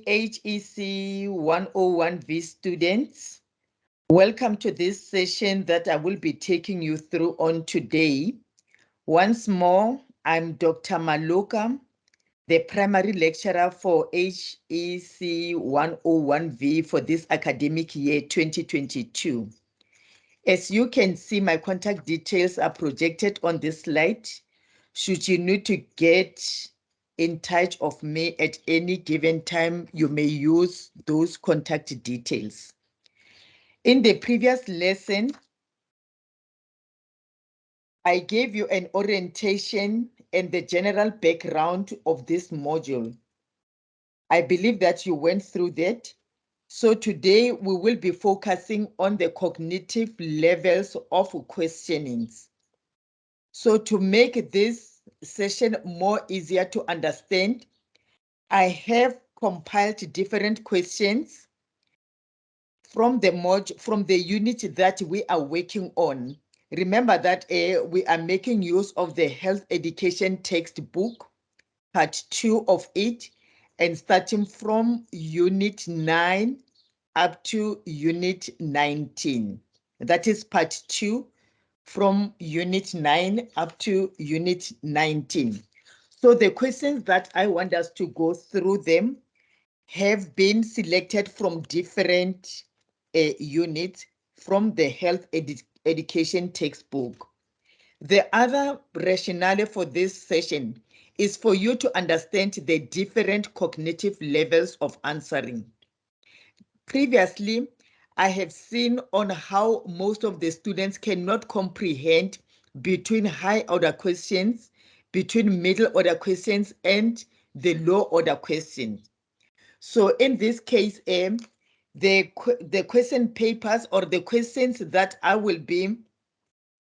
HEC101V students. Welcome to this session that I will be taking you through on today. Once more, I'm Dr. Maloka, the primary lecturer for HEC101V for this academic year 2022. As you can see, my contact details are projected on this slide. Should you need to get in touch of me at any given time, you may use those contact details. In the previous lesson, I gave you an orientation and the general background of this module. I believe that you went through that. So today we will be focusing on the cognitive levels of questionings. So to make this session more easier to understand, I have compiled different questions from the unit that we are working on. Remember that we are making use of the health education textbook, part 2 of it, and starting from unit 9 up to unit 19. That is part 2 from unit 9 up to unit 19. So the questions that I want us to go through them have been selected from different units from the health education textbook. The other rationale for this session is for you to understand the different cognitive levels of answering. Previously, I have seen on how most of the students cannot comprehend between high order questions, between middle order questions, and the low order questions. So in this case, the question papers or the questions that I will be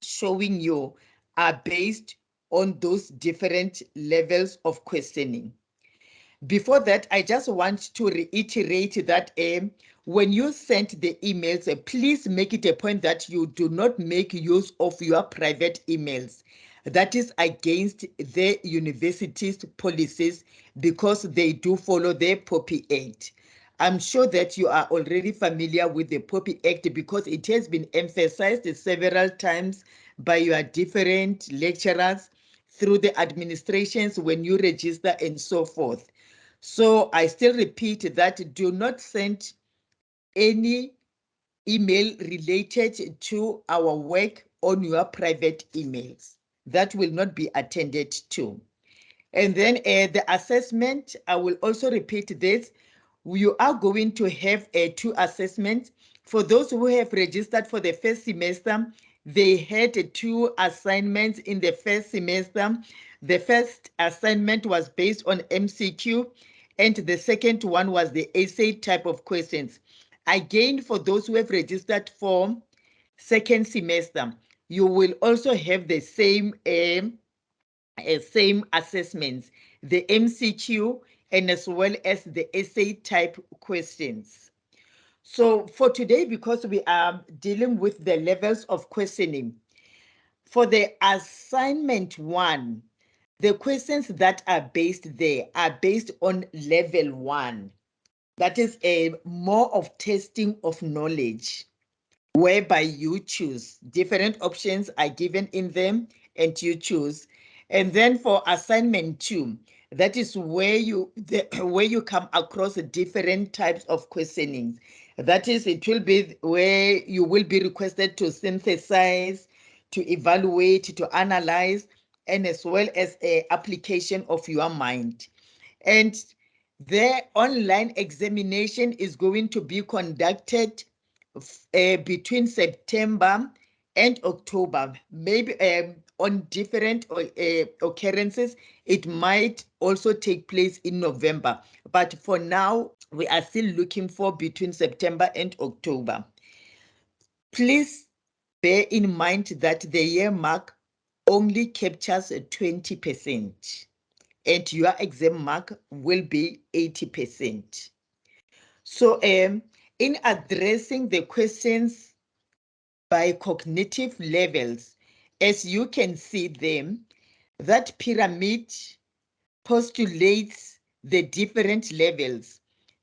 showing you are based on those different levels of questioning. Before that, I just want to reiterate that when you send the emails, please make it a point that you do not make use of your private emails. That is against the university's policies because they do follow the POPI Act. I'm sure that you are already familiar with the POPI Act because it has been emphasized several times by your different lecturers through the administrations when you register and so forth. So I still repeat that do not send any email related to our work on your private emails. That will not be attended to. And then the assessment, I will also repeat this. You are going to have 2 assessments. For those who have registered for the first semester, they had 2 assignments in the first semester. The first assignment was based on MCQ, and the second one was the essay type of questions. Again, for those who have registered for second semester, you will also have the same assessments, the MCQ, and as well as the essay type questions. So for today, because we are dealing with the levels of questioning, for the assignment 1, the questions that are based there are based on level 1. That is a more of testing of knowledge, whereby you choose. Different options are given in them and you choose. And then for assignment 2, that is where where you come across different types of questioning. That is, it will be where you will be requested to synthesize, to evaluate, to analyze, and as well as an application of your mind. And the online examination is going to be conducted between September and October. Maybe on different occurrences, it might also take place in November. But for now, we are still looking for between September and October. Please bear in mind that the year mark only captures 20%, and your exam mark will be 80%. So in addressing the questions by cognitive levels, as you can see them, that pyramid postulates the different levels.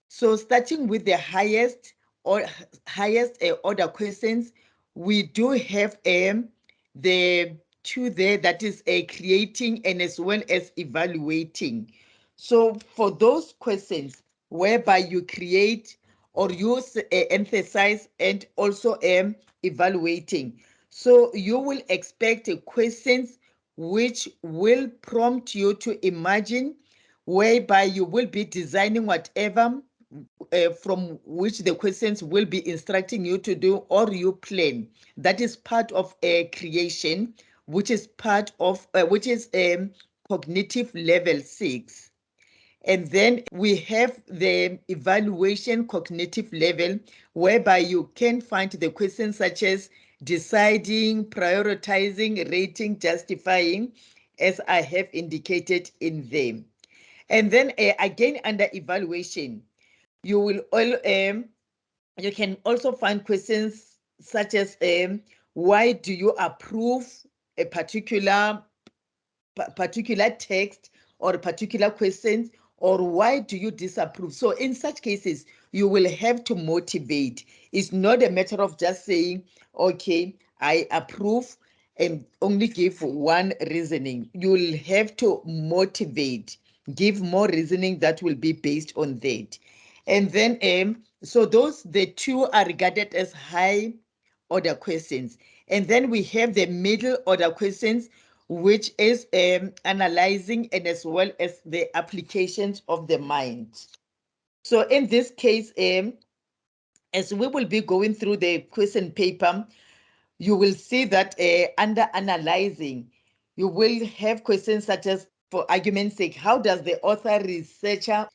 So starting with the highest order questions, we do have the two there, that is creating and as well as evaluating. So for those questions whereby you create or use emphasize and also evaluating, so you will expect questions which will prompt you to imagine, whereby you will be designing whatever from which the questions will be instructing you to do, or you plan. That is part of creation, which is part of cognitive level 6. And then we have the evaluation cognitive level, whereby you can find the questions such as deciding, prioritizing, rating, justifying, as I have indicated in them. And then again, under evaluation, you will all you can also find questions such as why do you approve a particular text or a particular question, or why do you disapprove? So in such cases, you will have to motivate. It's not a matter of just saying, okay, I approve and only give one reasoning. You'll have to motivate, give more reasoning that will be based on that. And then so the two are regarded as high order questions. And then we have the middle order questions, which is analyzing and as well as the applications of the mind. So in this case, as we will be going through the question paper, you will see that under analyzing, you will have questions such as, for argument's sake, how does the author researcher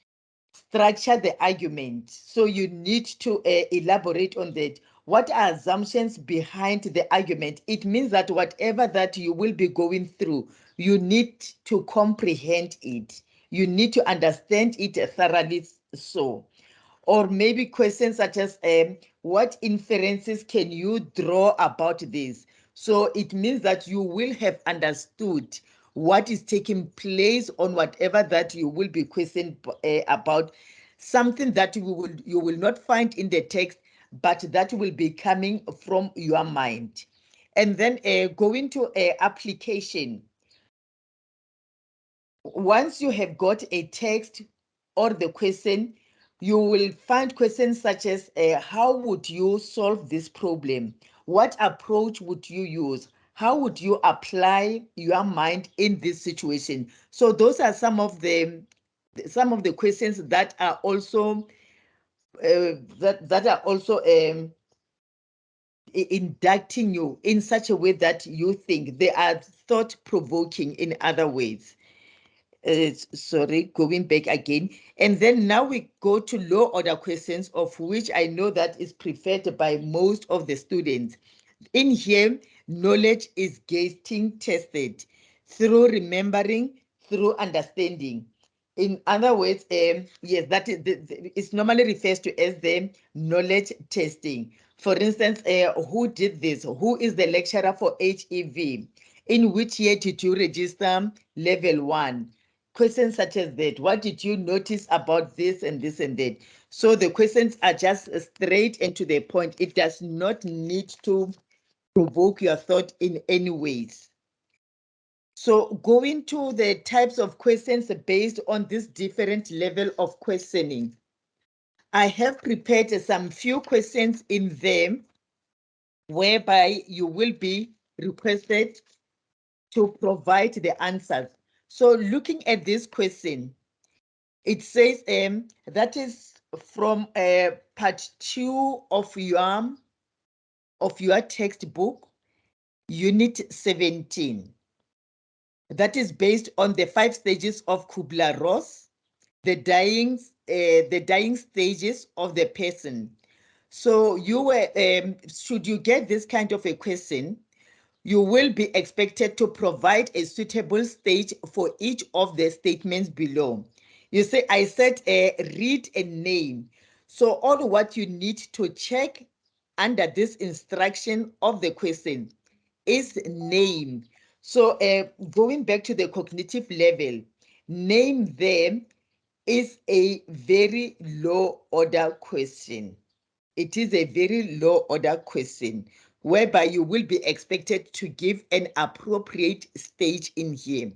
structure the argument? So you need to elaborate on that. What are assumptions behind the argument? It means that whatever that you will be going through, you need to comprehend it. You need to understand it thoroughly. So, or maybe questions such as what inferences can you draw about this? So it means that you will have understood what is taking place on whatever that you will be questioned about, something that you will not find in the text, but that will be coming from your mind. And then going to application. Once you have got a text or the question, you will find questions such as how would you solve this problem? What approach would you use? How would you apply your mind in this situation? So those are some of the questions that are also inducting you in such a way that you think they are thought provoking. In other ways, sorry, going back again. And then now we go to low order questions, of which I know that is preferred by most of the students. In here, knowledge is getting tested through remembering, through understanding. In other words, yes, that is it's normally refers to as the knowledge testing. For instance, who did this? Who is the lecturer for HEV? In which year did you register level 1? Questions such as that. What did you notice about this and this and that? So the questions are just straight and to the point. It does not need to provoke your thought in any ways. So going to the types of questions based on this different level of questioning, I have prepared some few questions in them whereby you will be requested to provide the answers. So looking at this question, it says that is from part 2 of your textbook, unit 17. That is based on the 5 stages of Kubler-Ross, the dying stages of the person. So you were, should you get this kind of a question, you will be expected to provide a suitable stage for each of the statements below. You say, I said, read a name. So all what you need to check under this instruction of the question is name. So going back to the cognitive level, name them is a very low order question. It is a very low order question whereby you will be expected to give an appropriate stage in here.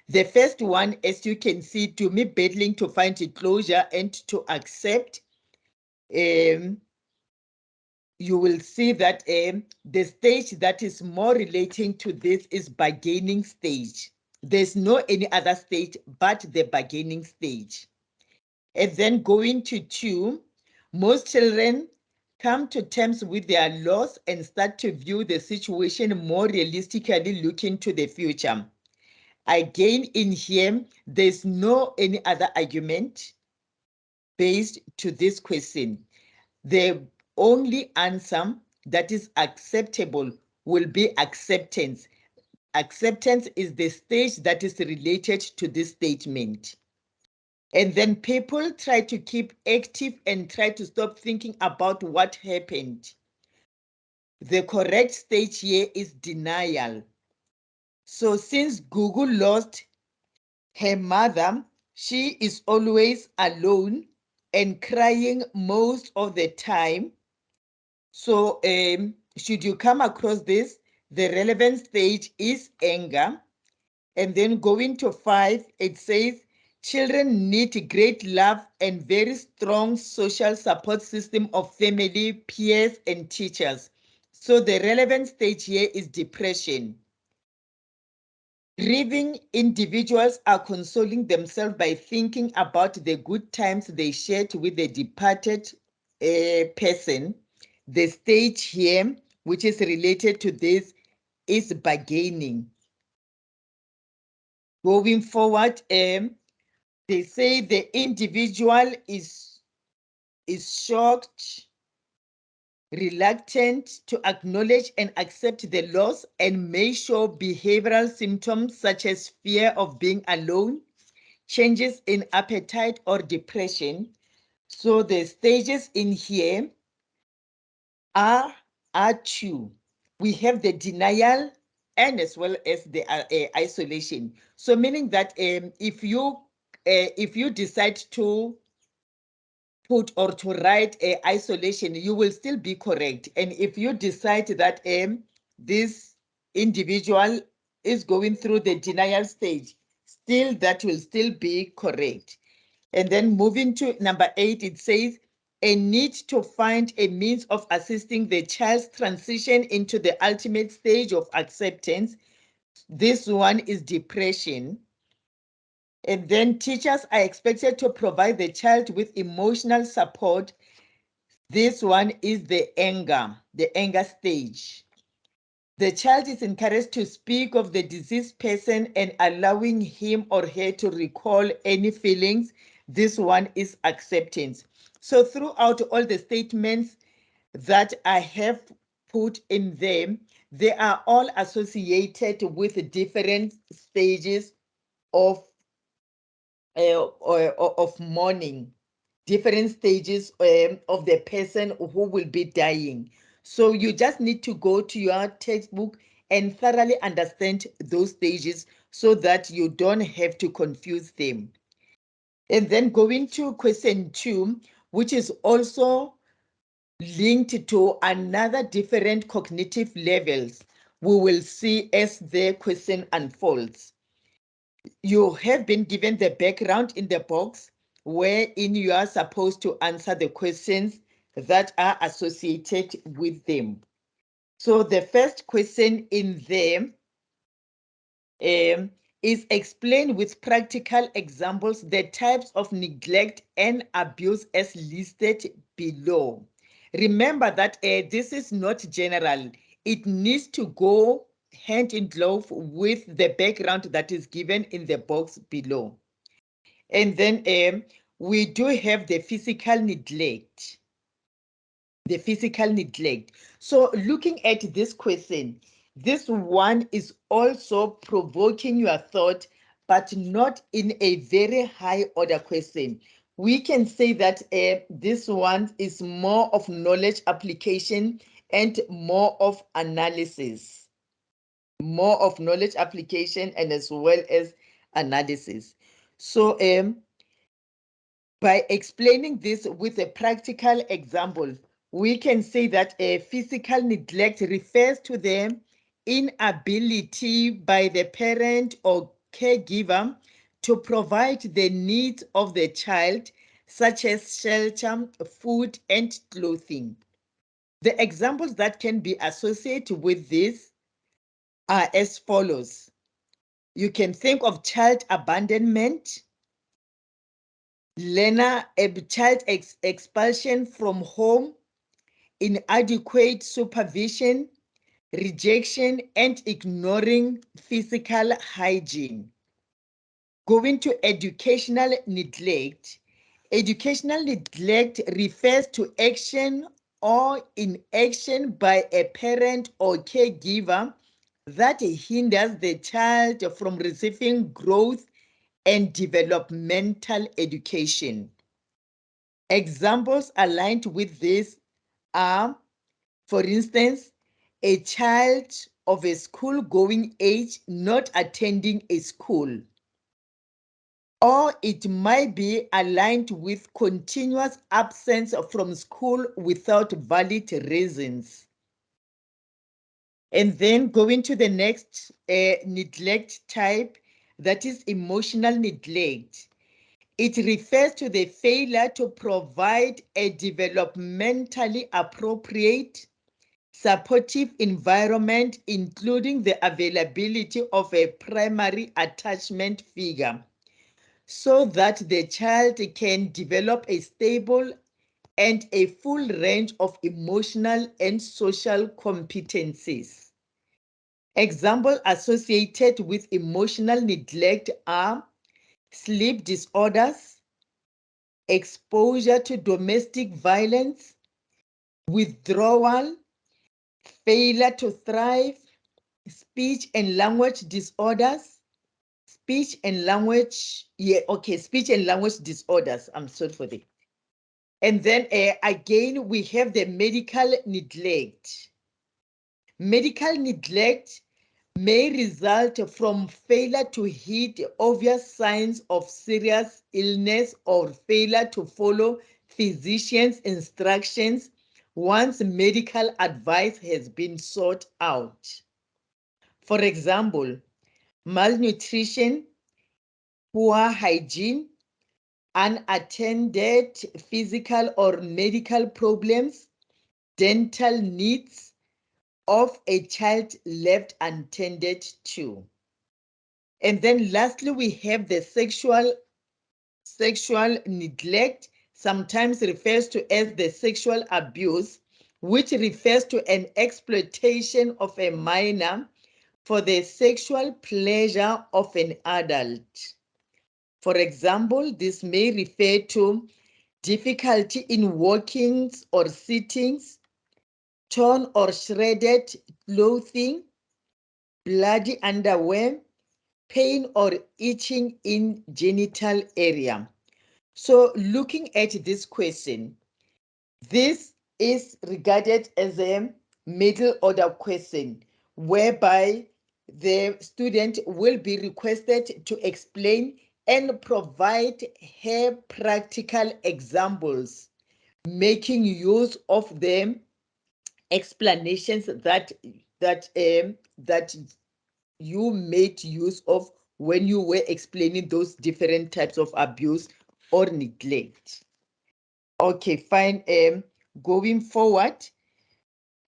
The first one, as you can see, to me battling to find a closure and to accept, you will see that the stage that is more relating to this is bargaining stage. There's no any other stage but the bargaining stage. And then going to 2, most children come to terms with their loss and start to view the situation more realistically, looking to the future. Again, in here, there's no any other argument based to this question. The only answer that is acceptable will be acceptance. Acceptance is the stage that is related to this statement. And then people try to keep active and try to stop thinking about what happened. The correct stage here is denial. So since Google lost her mother, she is always alone and crying most of the time. So should you come across this, the relevant stage is anger. And then going to 5, it says, children need great love and very strong social support system of family, peers, and teachers. So the relevant stage here is depression. Grieving individuals are consoling themselves by thinking about the good times they shared with the departed person. The stage here, which is related to this, is bargaining. Going forward, they say the individual is shocked, reluctant to acknowledge and accept the loss, and may show behavioral symptoms such as fear of being alone, changes in appetite, or depression. So the stages in here are 2. We have the denial and as well as the isolation. So meaning that if you decide to put or to write isolation, you will still be correct. And if you decide that this individual is going through the denial stage, still that will still be correct. And then moving to number 8, it says a need to find a means of assisting the child's transition into the ultimate stage of acceptance. This one is depression. And then teachers are expected to provide the child with emotional support. This one is the anger stage. The child is encouraged to speak of the deceased person and allowing him or her to recall any feelings. This one is acceptance. So throughout all the statements that I have put in them, they are all associated with different stages of mourning, different stages of the person who will be dying. So you just need to go to your textbook and thoroughly understand those stages so that you don't have to confuse them. And then going to question 2, which is also linked to another different cognitive levels, we will see as the question unfolds. You have been given the background in the box wherein you are supposed to answer the questions that are associated with them. So the first question in there is explain with practical examples the types of neglect and abuse as listed below. Remember that this is not general. It needs to go hand in glove with the background that is given in the box below. And then we do have the physical neglect. The physical neglect. So looking at this question, this one is also provoking your thought, but not in a very high order question. We can say that this one is more of knowledge application and more of analysis. More of knowledge application and as well as analysis. So By explaining this with a practical example, we can say that a physical neglect refers to the inability by the parent or caregiver to provide the needs of the child, such as shelter, food, and clothing. The examples that can be associated with this are as follows. You can think of child abandonment, child expulsion from home, inadequate supervision, rejection, and ignoring physical hygiene. Going to educational neglect. Educational neglect refers to action or inaction by a parent or caregiver that hinders the child from receiving growth and developmental education. Examples aligned with this are, for instance, a child of a school-going age not attending a school, or it might be aligned with continuous absence from school without valid reasons. And then going to the next neglect type, that is emotional neglect. It refers to the failure to provide a developmentally appropriate, supportive environment, including the availability of a primary attachment figure, so that the child can develop a stable and a full range of emotional and social competencies. Examples associated with emotional neglect are sleep disorders, exposure to domestic violence, withdrawal, failure to thrive, speech and language disorders, speech and language disorders. I'm sorry for that. And then again, we have the medical neglect. Medical neglect may result from failure to heed obvious signs of serious illness or failure to follow physician's instructions once medical advice has been sought out. For example, malnutrition, poor hygiene, unattended physical or medical problems, dental needs of a child left untended to. And then lastly, we have the sexual neglect, sometimes refers to as the sexual abuse, which refers to an exploitation of a minor for the sexual pleasure of an adult. For example, this may refer to difficulty in walkings or sittings, torn or shredded clothing, bloody underwear, pain or itching in genital area. So looking at this question, this is regarded as a middle order question, whereby the student will be requested to explain and provide her practical examples, making use of the explanations that you made use of when you were explaining those different types of abuse or neglect. Okay, fine. Going forward,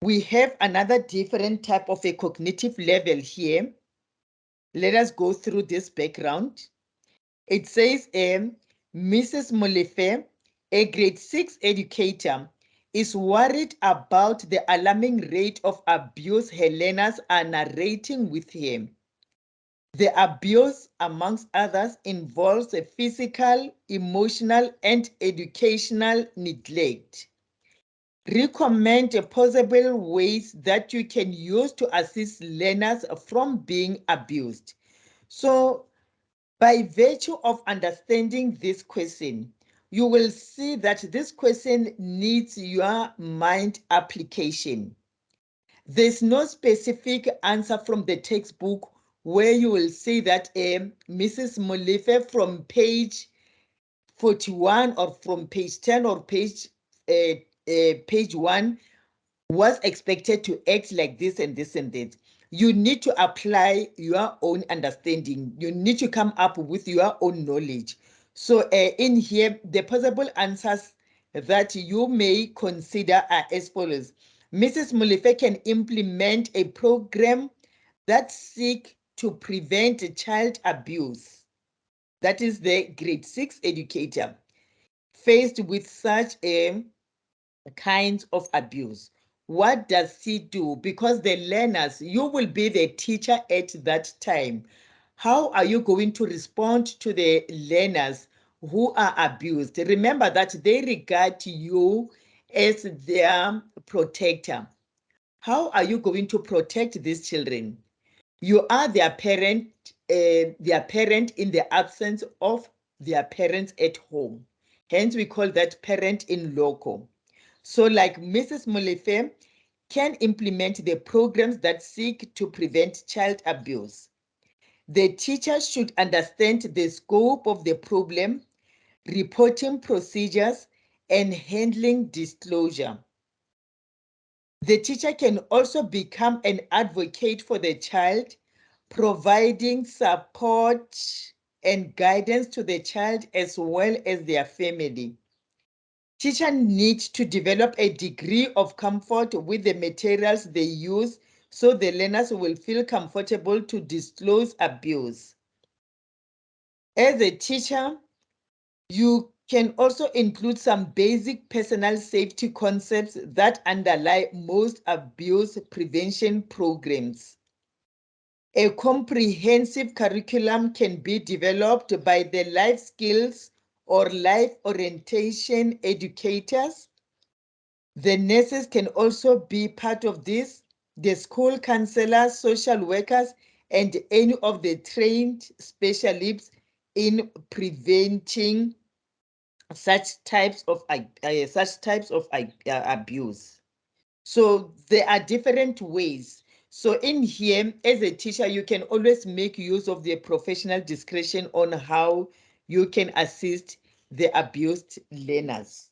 we have another different type of a cognitive level here. Let us go through this background. It says Mrs. Molefe, a grade 6 educator, is worried about the alarming rate of abuse her learners are narrating with him. The abuse, amongst others, involves a physical, emotional, and educational neglect. Recommend possible ways that you can use to assist learners from being abused. So, by virtue of understanding this question, you will see that this question needs your mind application. There's no specific answer from the textbook where you will say that Mrs. Molefe from page 41 or from page 10 or page 1 was expected to act like this and this and that. You need to apply your own understanding. You need to come up with your own knowledge. So in here, the possible answers that you may consider are as follows. Mrs. Molefe can implement a program that seeks to prevent child abuse. That is the grade 6 educator faced with such a kind of abuse. What does he do? Because the learners, you will be the teacher at that time. How are you going to respond to the learners who are abused? Remember that they regard you as their protector. How are you going to protect these children? You are their parent in the absence of their parents at home. Hence, we call that parent in loco. So like Mrs. Molefe can implement the programs that seek to prevent child abuse. The teacher should understand the scope of the problem, reporting procedures, and handling disclosure. The teacher can also become an advocate for the child, providing support and guidance to the child as well as their family. Teachers need to develop a degree of comfort with the materials they use so the learners will feel comfortable to disclose abuse. As a teacher, you can also include some basic personal safety concepts that underlie most abuse prevention programs. A comprehensive curriculum can be developed by the life skills or life orientation educators. The nurses can also be part of this, the school counselors, social workers, and any of the trained specialists in preventing such types of abuse. So there are different ways. So in here, as a teacher, you can always make use of the professional discretion on how you can assist the abused learners.